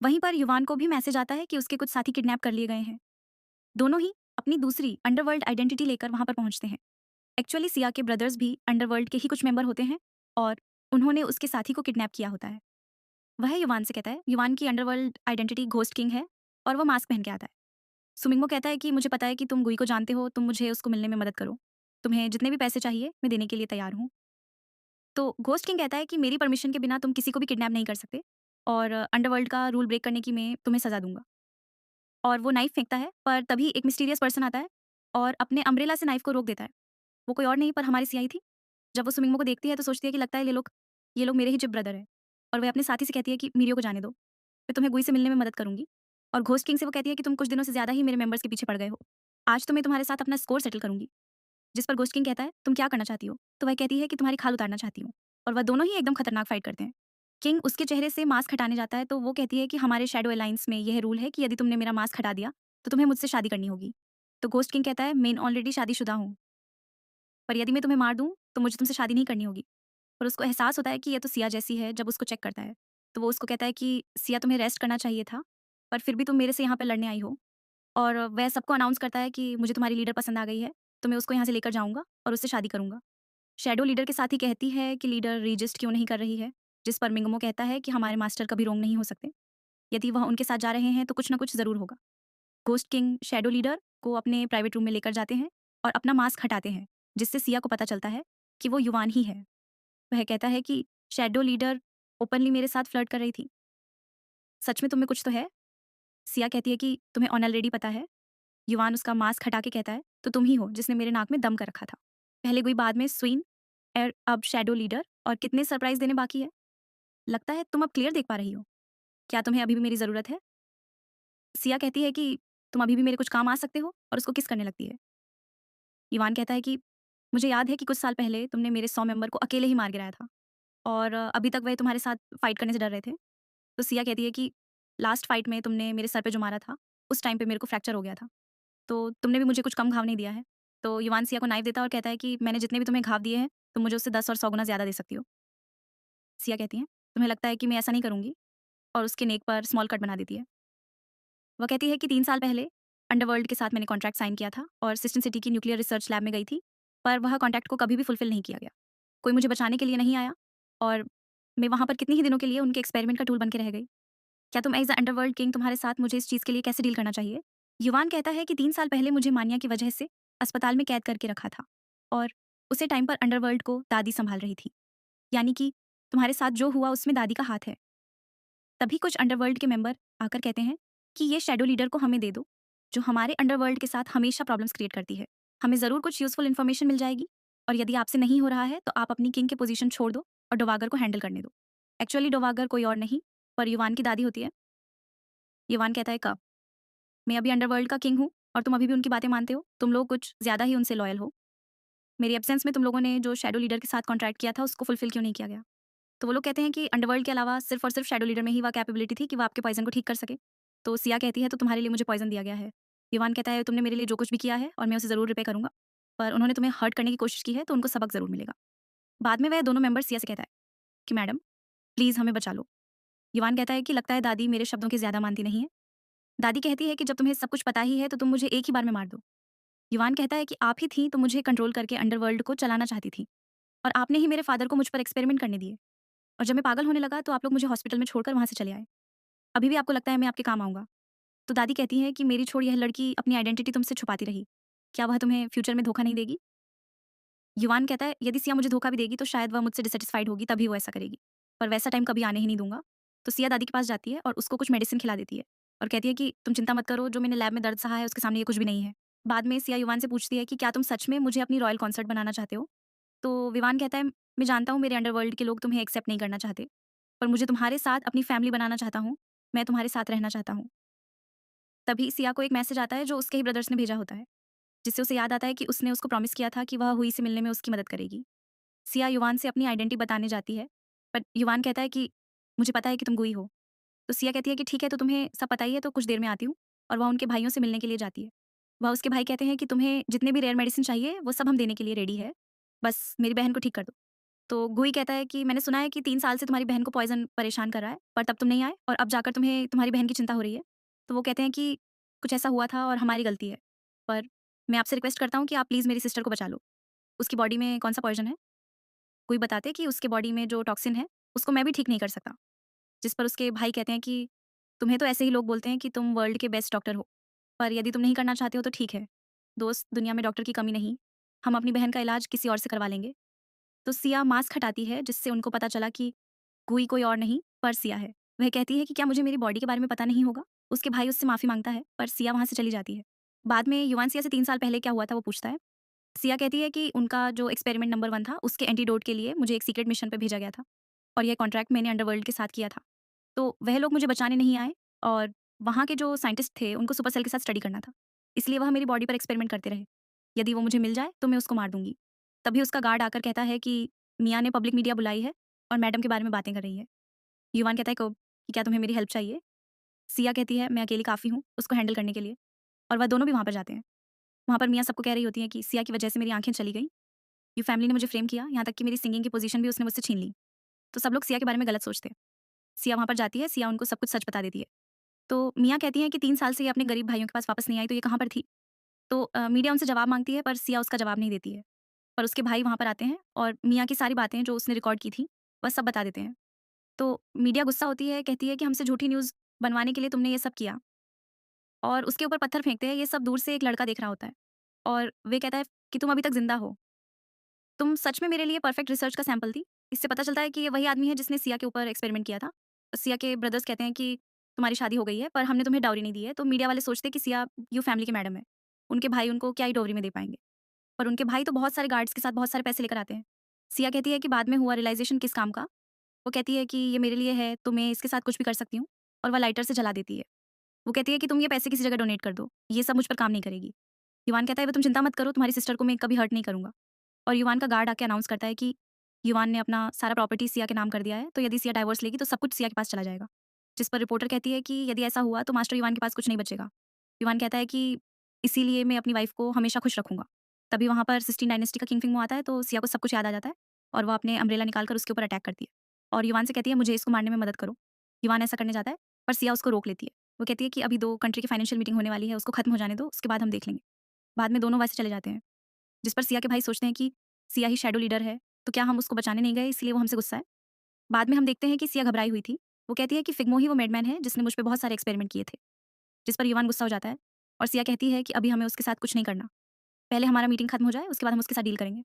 वहीं पर युवान को भी मैसेज आता है कि उसके कुछ साथी किडनैप कर लिए गए हैं। दोनों ही अपनी दूसरी अंडरवर्ल्ड आइडेंटिटी लेकर वहां पर पहुंचते हैं। एक्चुअली सिया के ब्रदर्स भी अंडरवर्ल्ड के ही कुछ मेंबर होते हैं और उन्होंने उसके साथी को किडनैप किया होता है। वह युवान से कहता है, युवान की अंडरवर्ल्ड आइडेंटिटी घोस्ट किंग है और वो मास्क पहन के आता है। सुमिंगमो कहता है कि मुझे पता है कि तुम गुई को जानते हो, तुम मुझे उसको मिलने में मदद करो। तुम्हें जितने भी पैसे चाहिए मैं देने के लिए तैयार हूँ। तो घोस्ट किंग कहता है कि मेरी परमिशन के बिना तुम किसी को भी किडनैप नहीं कर सकते और अंडरवर्ल्ड का रूल ब्रेक करने की मैं तुम्हें सजा दूंगा। और वो नाइफ फेंकता है, पर तभी एक मिस्टीरियस पर्सन आता है और अपने अम्ब्रेला से नाइफ को रोक देता है। वो कोई और नहीं पर हमारी सियाही थी। जब वो सुमिंगमो को देखती है तो सोचती है कि लगता है ये लोग मेरे ही जिप ब्रदर हैं। और वह अपने साथी से कहती है कि मीरियो को जाने दो, मैं तुम्हें गुई से मिलने में मदद करूंगी। और घोस्ट किंग से वो कहती है कि तुम कुछ दिनों से ज़्यादा ही मेरे मेंबर्स के पीछे पड़ गए हो। आज तो मैं तुम्हारे साथ अपना स्कोर सेटल करूंगी। जिस पर घोस्ट किंग कहता है, तुम क्या करना चाहती हो? तो वह कहती है कि तुम्हारी खाल उतारना चाहती हूँ। और वह दोनों ही एकदम खतरनाक फाइट करते हैं। किंग उसके चेहरे से मास्क हटाने जाता है तो वो कहती है कि हमारे शैडो अलायंस में यह रूल है कि यदि तुमने मेरा मास्क हटा दिया तो तुम्हें मुझसे शादी करनी होगी। तो घोस्ट किंग कहता है, मैं ऑलरेडी शादीशुदा हूँ, पर यदि मैं तुम्हें मार दूँ, तो मुझे तुमसे शादी नहीं करनी होगी। और उसको एहसास होता है कि ये तो सिया जैसी है जब उसको चेक करता है। तो वो उसको कहता है कि सिया तुम्हें रेस्ट करना चाहिए था, पर फिर भी तुम मेरे से यहाँ पे लड़ने आई हो। और वह सबको अनाउंस करता है कि मुझे तुम्हारी लीडर पसंद आ गई है, तो मैं उसको यहाँ से लेकर जाऊँगा और उससे शादी करूँगा। शैडो लीडर के साथ ही कहती है कि लीडर रजिस्ट क्यों नहीं कर रही है, जिस पर मिंगमो कहता है कि हमारे मास्टर कभी रोंग नहीं हो सकते। यदि वह उनके साथ जा रहे हैं तो कुछ ना कुछ ज़रूर होगा। घोस्ट किंग शैडो लीडर को अपने प्राइवेट रूम में लेकर जाते हैं और अपना मास्क हटाते हैं, जिससे सिया को पता चलता है कि वो युवान ही है। वह कहता है कि शैडो लीडर ओपनली मेरे साथ फ्लर्ट कर रही थी। सच में तुम में कुछ तो है? सिया कहती है कि तुम्हें ऑलरेडी पता है। युवान उसका मास्क हटा के कहता है, तो तुम ही हो जिसने मेरे नाक में दम कर रखा था। पहले कोई बाद में स्वीन और अब शैडो लीडर, और कितने सरप्राइज़ देने बाकी है। लगता है तुम अब क्लियर देख पा रही हो। क्या तुम्हें अभी भी मेरी ज़रूरत है? सिया कहती है कि तुम अभी भी मेरे कुछ काम आ सकते हो और उसको किस करने लगती है। युवान कहता है कि मुझे याद है कि कुछ साल पहले तुमने मेरे 100 मेंबर को अकेले ही मार गिराया था और अभी तक वह तुम्हारे साथ फाइट करने से डर रहे थे। तो सिया कहती है कि लास्ट फाइट में तुमने मेरे सर पे जो मारा था, उस टाइम पे मेरे को फ्रैक्चर हो गया था। तो तुमने भी मुझे कुछ कम घाव नहीं दिया है। तो युवान सिया को नाइफ देता है और कहता है कि मैंने जितने भी तुम्हें घाव दिए हैं, तुम मुझे उससे 10 और 100 गुना ज़्यादा दे सकती हो। सिया कहती है, तुम्हें लगता है कि मैं ऐसा नहीं करूँगी, और उसके नेक पर स्मॉल कट बना देती है। वह कहती है कि 3 साल पहले अंडरवर्ल्ड के साथ मैंने कॉन्ट्रैक्ट साइन किया था और सिस्टम सिटी की न्यूक्लियर रिसर्च लैब में गई थी, पर वह कॉन्ट्रैक्ट को कभी भी फुलफिल नहीं किया गया। कोई मुझे बचाने के लिए नहीं आया और मैं वहाँ पर कितने ही दिनों के लिए उनके एक्सपेरिमेंट का टूल बन के रह गई। क्या तुम एज़ अ अंडरवर्ल्ड किंग, तुम्हारे साथ मुझे इस चीज़ के लिए कैसे डील करना चाहिए? युवान कहता है कि 3 साल पहले मुझे मान्या की वजह से अस्पताल में कैद करके रखा था और उसी टाइम पर अंडरवर्ल्ड को दादी सँभाल रही थी। यानी कि तुम्हारे साथ जो हुआ उसमें दादी का हाथ है। तभी कुछ अंडरवर्ल्ड के मेंबर आकर कहते हैं कि ये शैडो लीडर को हमें दे दो, जो हमारे अंडरवर्ल्ड के साथ हमेशा प्रॉब्लम्स क्रिएट करती है। हमें ज़रूर कुछ यूज़फुल इन्फॉर्मेशन मिल जाएगी और यदि आपसे नहीं हो रहा है तो आप अपनी किंग की पोज़ीशन छोड़ दो और डोवागर को हैंडल करने दो। एक्चुअली डोवागर कोई और नहीं, पर युवान की दादी होती है। युवान कहता है, कब? मैं अभी अंडरवर्ल्ड का किंग हूँ और तुम अभी भी उनकी बातें मानते हो? तुम लोग कुछ ज़्यादा ही उनसे लॉयल हो। मेरी एब्सेंस में तुम लोगों ने जो शैडो लीडर के साथ कॉन्ट्रैक्ट किया था उसको फुलफिल क्यों नहीं किया गया? तो वो लोग कहते हैं कि अंडरवर्ल्ड के अलावा सिर्फ़ और सिर्फ़ शैडो लीडर में ही वह कैपेबिलिटी थी कि वो आपके पॉइज़न को ठीक कर सके। तो सिया कहती है, तो तुम्हारे लिए मुझे पॉइज़न दिया गया है। युवान कहता है, तुमने मेरे लिए जो कुछ भी किया है और मैं उसे ज़रूर रिपे करूँगा। पर उन्होंने तुम्हें हर्ट करने की कोशिश की है तो उनको सबक ज़रूर मिलेगा। बाद में वह दोनों मेंबर सिया से कहता है कि मैडम, प्लीज़ हमें बचा लो। युवान कहता है कि लगता है दादी मेरे शब्दों की ज़्यादा मानती नहीं है। दादी कहती है कि जब तुम्हें सब कुछ पता ही है तो तुम मुझे एक ही बार में मार दो। युवान कहता है कि आप ही थी तो मुझे कंट्रोल करके अंडरवर्ल्ड को चलाना चाहती थी और आपने ही मेरे फादर को मुझ पर एक्सपेरिमेंट करने दिए। और जब मैं पागल होने लगा तो आप लोग मुझे हॉस्पिटल में छोड़कर वहाँ से चले आए। अभी भी आपको लगता है मैं आपके काम आऊँगा? तो दादी कहती है कि मेरी छोड़ यह लड़की अपनी आइडेंटिटी तुमसे छुपाती रही। क्या वह तुम्हें फ्यूचर में धोखा नहीं देगी? युवान कहता है, यदि सिया मुझे धोखा भी देगी तो शायद वह मुझसे डिसैटिस्फाइड होगी तभी वो ऐसा करेगी। पर वैसा टाइम कभी आने ही नहीं दूँगा। तो सिया दादी के पास जाती है और उसको कुछ मेडिसिन खिला देती है और कहती है कि तुम चिंता मत करो, जो मैंने लैब में दर्द सहा है उसके सामने ये कुछ भी नहीं है। बाद में सिया युवान से पूछती है कि क्या तुम सच में मुझे अपनी रॉयल कॉन्सर्ट बनाना चाहते हो? तो विवान कहता है, मैं जानता हूँ मेरे अंडरवर्ल्ड के लोग तुम्हें एक्सेप्ट नहीं करना चाहते, पर मुझे तुम्हारे साथ अपनी फैमिली बनाना चाहता हूँ। मैं तुम्हारे साथ रहना चाहता हूँ। तभी सिया को एक मैसेज आता है जो उसके ही ब्रदर्स ने भेजा होता है, जिससे उसे याद आता है कि उसने उसको प्रॉमिस किया था कि वह हुई से मिलने में उसकी मदद करेगी। सिया युवान से अपनी आइडेंटिटी बताने जाती है, पर युवान कहता है कि मुझे पता है कि तुम गुई हो। तो सिया कहती है कि ठीक है, तो तुम्हें सब पता ही है तो कुछ देर में आती हूँ, और वह उनके भाइयों से मिलने के लिए जाती है। वह उसके भाई कहते हैं कि तुम्हें जितने भी रेयर मेडिसिन चाहिए वो सब हम देने के लिए रेडी है, बस मेरी बहन को ठीक कर दो। तो गुई कहता है कि मैंने सुना है कि 3 साल से तुम्हारी बहन को पॉइज़न परेशान कर रहा है, पर तब तुम नहीं आए और अब जाकर तुम्हें तुम्हारी बहन की चिंता हो रही है। तो वो कहते हैं कि कुछ ऐसा हुआ था और हमारी गलती है। पर मैं आपसे रिक्वेस्ट करता हूँ कि आप प्लीज़ मेरी सिस्टर को बचा लो। उसकी बॉडी में कौन-सा पॉइज़न है? गुई बताते हैं कि उसके बॉडी में जो टॉक्सिन है, उसको मैं भी ठीक नहीं कर सकता। जिस पर उसके भाई कहते हैं कि तुम्हें तो ऐसे ही लोग बोलते हैं कि तुम वर्ल्ड के बेस्ट डॉक्टर हो, पर यदि तुम नहीं करना चाहते हो तो ठीक है। दोस्त, दुनिया में डॉक्टर की कमी नहीं, हम अपनी बहन का इलाज किसी और से करवा लेंगे। तो सिया मास्क हटाती है जिससे उनको पता चला कि गुई कोई और नहीं पर सिया है। वह कहती है कि क्या मुझे मेरी बॉडी के बारे में पता नहीं होगा? उसके भाई उससे माफ़ी माँगता है पर सिया वहाँ से चली जाती है। बाद में युवान सिया से 3 साल पहले क्या हुआ था वो पूछता है। सिया कहती है कि उनका जो एक्सपेरिमेंट नंबर 1 था उसके एंटीडोट के लिए मुझे एक सीक्रेट मिशन पे भेजा गया था और यह कॉन्ट्रैक्ट मैंने अंडरवर्ल्ड के साथ किया था। तो वह लोग मुझे बचाने नहीं आए और वहाँ के जो साइंटिस्ट थे उनको सुपर सेल के साथ स्टडी करना था। इसलिए वह मेरी बॉडी पर एक्सपेरिमेंट करते रहे। यदि वो मुझे मिल जाए तो मैं उसको मार दूँगी। तभी उसका गार्ड आकर कहता है कि मिया ने पब्लिक मीडिया बुलाई है और मैडम के बारे में बातें कर रही है। युवान कहता है कब कि क्या तुम्हें मेरी हेल्प चाहिए? सिया कहती है मैं अकेली काफ़ी हूँ उसको हैंडल करने के लिए और वह दोनों भी वहाँ पर जाते हैं। वहाँ पर मिया सबको कह रही होती है कि सिया की वजह से मेरी आँखें चली गईं। ये फैमिली ने मुझे फ्रेम किया, यहाँ तक कि मेरी सिंगिंग की पोज़ीशन भी उसने मुझसे छीन ली। तो सब लोग सिया के बारे में गलत सोचते हैं। सिया वहाँ पर जाती है, सिया उनको सब कुछ सच बता देती है। तो मिया कहती हैं कि 3 साल से ये अपने गरीब भाइयों के पास वापस नहीं आई तो ये कहाँ पर थी? तो मीडिया उनसे जवाब माँगती है पर सिया उसका जवाब नहीं देती है। पर उसके भाई वहाँ पर आते हैं और मिया की सारी बातें जो उसने रिकॉर्ड की थी, वह सब बता देते हैं। तो मीडिया गुस्सा होती है, कहती है कि हमसे झूठी न्यूज़ बनवाने के लिए तुमने ये सब किया और उसके ऊपर पत्थर फेंकते हैं। ये सब दूर से एक लड़का देख रहा होता है और वे कहता है कि तुम अभी तक ज़िंदा हो। तुम सच में मेरे लिए परफेक्ट रिसर्च का सैंपल थी। इससे पता चलता है कि ये वही आदमी है जिसने सिया के ऊपर एक्सपेरिमेंट किया था। सिया के ब्रदर्स कहते हैं कि तुम्हारी शादी हो गई है पर हमने तुम्हें डाउरी नहीं दी है। तो मीडिया वाले सोचते हैं कि सिया यू फैमिली के मैडम है। उनके भाई उनको क्या ही डाउरी में दे पाएँगे। पर उनके भाई तो बहुत सारे गार्ड्स के साथ बहुत सारे पैसे लेकर आते हैं। सिया कहती है कि बाद में हुआ रियलाइज़ेशन किस काम का? वो कहती है कि ये मेरे लिए है तो मैं इसके साथ कुछ भी कर सकती हूँ और वह लाइटर से जला देती है। वो कहती है कि तुम ये पैसे किसी जगह डोनेट कर दो। ये सब मुझ पर काम नहीं करेगी। युवान कहता है, "वो तुम चिंता मत करो, तुम्हारी सिस्टर को मैं कभी हर्ट नहीं करूँगा।" और युवान का गार्ड आके अनाउंस करता है कि युवान ने अपना सारा प्रॉपर्टी सिया के नाम कर दिया है, तो यदि सिया डाइवोर्स लेगी तो सब कुछ सिया के पास चला जाएगा। जिस पर रिपोर्टर कहती है कि यदि ऐसा हुआ तो मास्टर युवान के पास कुछ नहीं बचेगा। युवान कहता है कि इसीलिए मैं अपनी वाइफ को हमेशा खुश रखूँगा। तभी वहाँ पर सिस्टीन डायनेस्टी का किंग फिंगमो आता है तो सिया को सब कुछ याद आ जाता है और वो अपने अम्ब्रेला निकाल कर उसके ऊपर अटैक करती है। और युवान से कहती है मुझे इसको मारने में मदद करो। युवान ऐसा करने जाता है पर सिया उसको रोक लेती है। वो कहती है कि अभी 2 कंट्री की फाइनेंशियल मीटिंग होने वाली है, उसको खत्म हो जाने दो, उसके बाद हम देख लेंगे। बाद में दोनों वैसे चले जाते हैं। जिस पर सिया के भाई सोचते हैं कि सिया ही शैडो लीडर है, तो क्या हम उसको बचाने नहीं गए इसलिए वो हमसे गुस्सा है? बाद में हम देखते हैं कि सिया घबराई हुई थी। वो कहती है कि फिग्मो ही वो मैडमैन है जिसने मुझ पे बहुत सारे एक्सपेरिमेंट किए थे। जिस पर युवान गुस्सा हो जाता है और सिया कहती है कि अभी हमें उसके साथ कुछ नहीं करना। पहले हमारा मीटिंग खत्म हो जाए, उसके बाद हम उसके साथ डील करेंगे।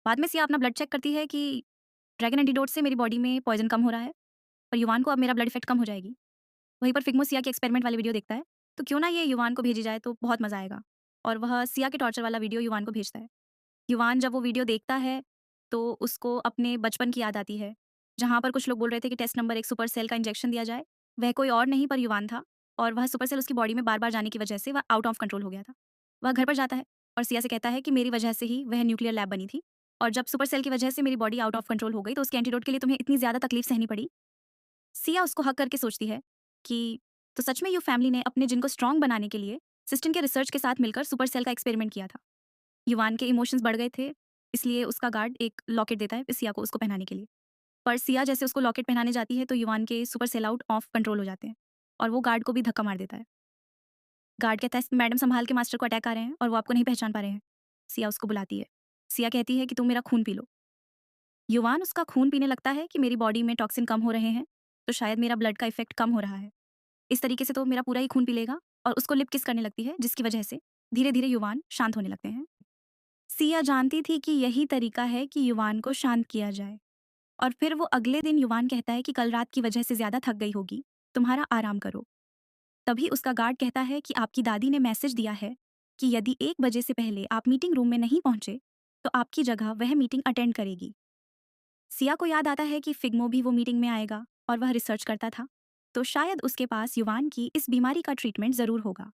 बाद में सिया अपना ब्लड चेक करती है कि ड्रैगन एंटीडोट से मेरी बॉडी में पॉइज़न कम हो रहा है और युवान को अब मेरा ब्लड इफेक्ट कम हो जाएगी। वहीं पर फिग्मो सिया के एक्सपेरिमेंट वाली वीडियो देखता है, तो क्यों ना ये युवान को भेजी जाए तो बहुत मज़ा आएगा। और वह सिया के टॉर्चर वाला वीडियो युवान को भेजता है। युवान जब वो वीडियो देखता है, तो उसको अपने बचपन की याद आती है, जहाँ पर कुछ लोग बोल रहे थे कि टेस्ट नंबर 1 सुपर सेल का इंजेक्शन दिया जाए। वह कोई और नहीं पर युवान था और वह सुपर सेल उसकी बॉडी में बार-बार जाने की वजह से वह आउट ऑफ कंट्रोल हो गया था। वह घर पर जाता है और सिया से कहता है कि मेरी वजह से ही वह न्यूक्लियर लैब बनी थी और जब सुपर सेल की वजह से मेरी बॉडी आउट ऑफ कंट्रोल हो गई, तो उसके एंटीडोट के लिए तुम्हें इतनी ज़्यादा तकलीफ सहनी पड़ी। सिया उसको हग करके सोचती है कि तो सच में यू फैमिली ने अपने जिन को स्ट्रॉन्ग बनाने के लिए सिस्टिन के रिसर्च के साथ मिलकर सुपर सेल का एक्सपेरिमेंट किया था। युवान के इमोशंस बढ़ गए थे, इसलिए उसका गार्ड एक लॉकेट देता है सिया को उसको पहनाने के लिए। पर सिया जैसे उसको लॉकेट पहनाने जाती है तो युवान के super sell out of control हो जाते हैं और वो गार्ड को भी धक्का मार देता है। गार्ड कहता है मैडम संभाल के, मास्टर को अटैक आ रहे हैं और वो आपको नहीं पहचान पा रहे हैं। सिया उसको बुलाती है। सिया कहती है कि तुम मेरा खून पी लो। युवान उसका खून पीने लगता है कि मेरी बॉडी में टॉक्सिन कम हो रहे हैं, तो शायद मेरा ब्लड का इफेक्ट कम हो रहा है। इस तरीके से तो मेरा पूरा ही खून पी लेगा और उसको लिप किस करने लगती है जिसकी वजह से धीरे-धीरे युवान शांत होने लगते हैं। सिया जानती थी कि यही तरीका है कि युवान को शांत किया जाए और फिर वो अगले दिन युवान कहता है कि कल रात की वजह से ज्यादा थक गई होगी, तुम्हारा आराम करो। तभी उसका गार्ड कहता है कि आपकी दादी ने मैसेज दिया है कि यदि 1 बजे से पहले आप मीटिंग रूम में नहीं पहुंचे तो आपकी जगह वह मीटिंग अटेंड करेगी। सिया को याद आता है कि फिग्मो भी वो मीटिंग में आएगा और वह रिसर्च करता था, तो शायद उसके पास युवान की इस बीमारी का ट्रीटमेंट जरूर होगा।